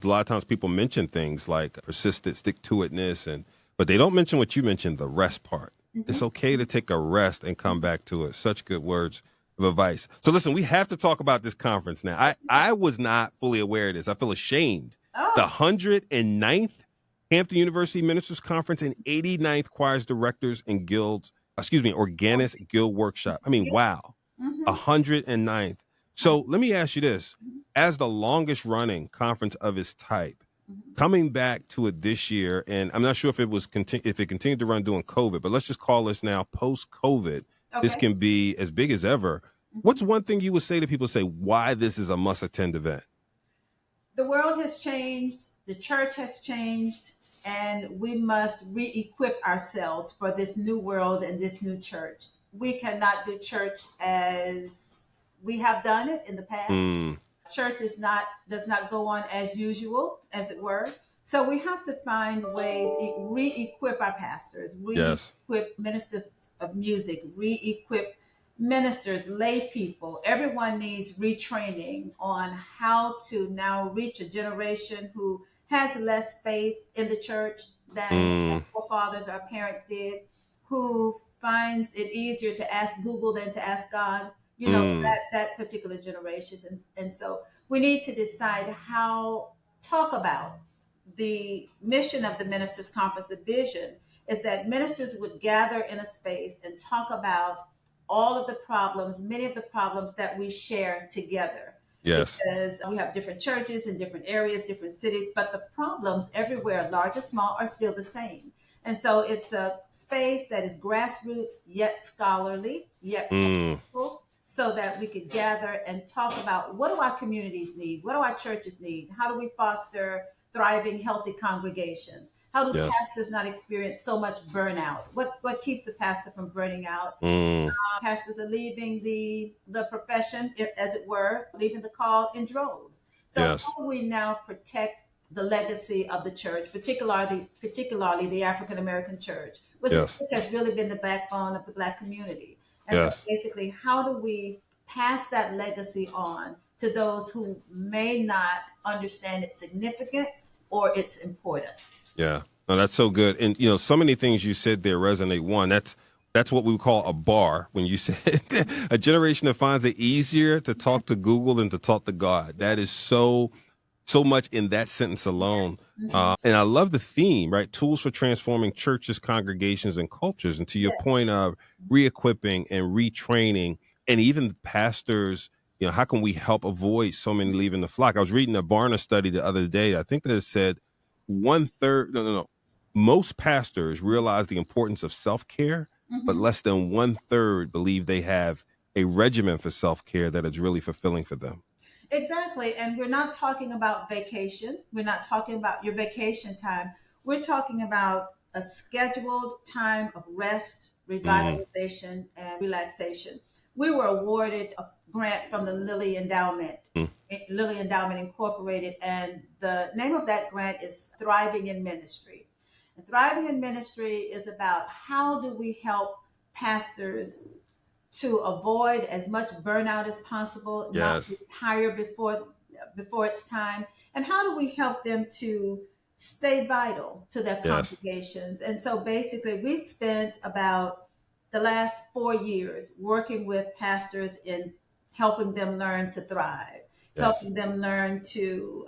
A lot of times people mention things like persistent stick-to-itness, but they don't mention what you mentioned, the rest part. It's okay to take a rest and come back to it. Such good words of advice. So listen, we have to talk about this conference now. I was not fully aware of this. I feel ashamed. The 109th Hampton University Ministers Conference and 89th Choirs, Directors, and Organist Guild Workshop. I mean, wow. 109th. So let me ask you this. As the longest running conference of its type, coming back to it this year, and I'm not sure if it continued to run during COVID, but let's just call this now post-COVID. This can be as big as ever. What's one thing you would say to people, say why this is a must-attend event? The world has changed. The church has changed. And we must re-equip ourselves for this new world and this new church. We cannot do church as we have done it in the past. Church does not go on as usual, as it were. So we have to find ways, re-equip our pastors, re-equip ministers of music, re-equip ministers, lay people. Everyone needs retraining on how to now reach a generation who has less faith in the church than our forefathers, our parents did, who finds it easier to ask Google than to ask God, that particular generation. And so we need to decide talk about the mission of the Ministers Conference. The vision is that ministers would gather in a space and talk about all of the problems, many of the problems that we share together. Yes. Because we have different churches in different areas, different cities, but the problems everywhere, large or small, are still the same. And so it's a space that is grassroots, yet scholarly, yet practical, so that we could gather and talk about what do our communities need? What do our churches need? How do we foster thriving, healthy congregations? How do pastors not experience so much burnout? What keeps a pastor from burning out? Pastors are leaving the profession, as it were, leaving the call in droves. So how do we now protect the legacy of the church, particularly the African American church, which has really been the backbone of the Black community? And so basically, how do we pass that legacy on to those who may not understand its significance or its importance? Yeah, no, that's so good. And, so many things you said there resonate. One, that's what we would call a bar when you said a generation that finds it easier to talk to Google than to talk to God. That is so much in that sentence alone. And I love the theme, right? Tools for transforming churches, congregations, and cultures. And to your point of re-equipping and retraining, and even pastors, how can we help avoid so many leaving the flock? I was reading a Barna study the other day. I think that it said most pastors realize the importance of self-care, but less than 1/3 believe they have a regimen for self-care that is really fulfilling for them. Exactly. And we're not talking about vacation. We're not talking about your vacation time. We're talking about a scheduled time of rest, revitalization, and relaxation. We were awarded a grant from the Lilly Endowment, Lilly Endowment Incorporated, and the name of that grant is Thriving in Ministry. And Thriving in Ministry is about how do we help pastors to avoid as much burnout as possible, not retire before it's time, and how do we help them to stay vital to their congregations? And so basically, we've spent about the last 4 years working with pastors in helping them learn to thrive, helping them learn to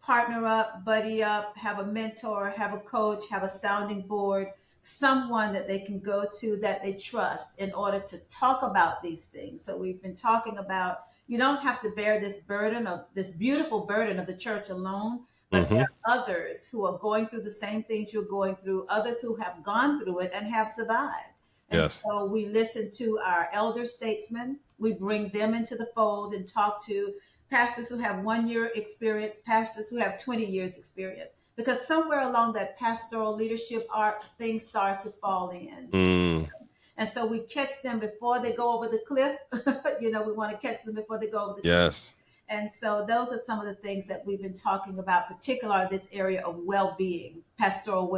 partner up, buddy up, have a mentor, have a coach, have a sounding board, someone that they can go to that they trust in order to talk about these things. So we've been talking about, you don't have to bear this beautiful burden of the church alone, but there are others who are going through the same things you're going through, others who have gone through it and have survived. And so we listen to our elder statesmen, we bring them into the fold and talk to pastors who have 1 year experience, pastors who have 20 years experience. Because somewhere along that pastoral leadership arc, things start to fall in. And so we catch them before they go over the cliff. We want to catch them before they go over the cliff. And so those are some of the things that we've been talking about, particularly this area of well-being, pastoral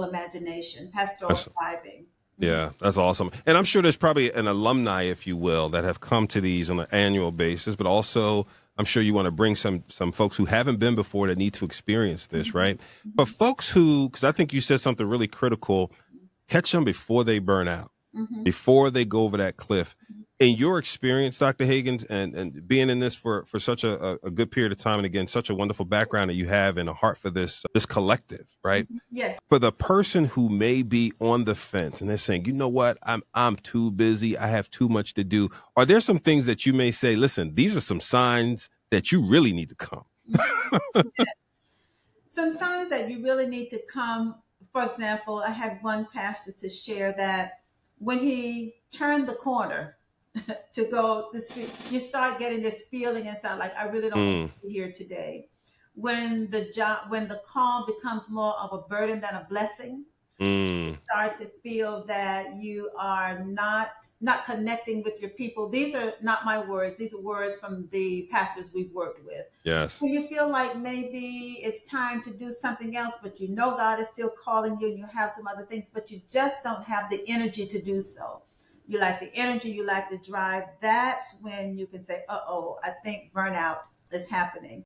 imagination, pastoral thriving. Yeah, that's awesome. And I'm sure there's probably an alumni, if you will, that have come to these on an annual basis, but also I'm sure you want to bring some folks who haven't been before that need to experience this, Mm-hmm. right? But folks who, because I think you said something really critical, catch them before they burn out, Mm-hmm. before they go over that cliff. In your experience, Dr. Haggins, and being in this for such a good period of time, and again, such a wonderful background that you have and a heart for this collective, right? Yes. For the person who may be on the fence and they're saying, you know what, I'm too busy, I have too much to do. Are there some things that you may say, listen, these are some signs that you really need to come? Some signs that you really need to come. For example, I had one pastor to share that when he turned the corner to go the street, you start getting this feeling inside like I really don't want to be here today. When the call becomes more of a burden than a blessing, you start to feel that you are not connecting with your people. These are not my words. These are words from the pastors we've worked with. Yes. When you feel like maybe it's time to do something else, but you know God is still calling you and you have some other things, but you just don't have the energy to do so. You like the energy, you like the drive. That's when you can say, uh-oh, I think burnout is happening.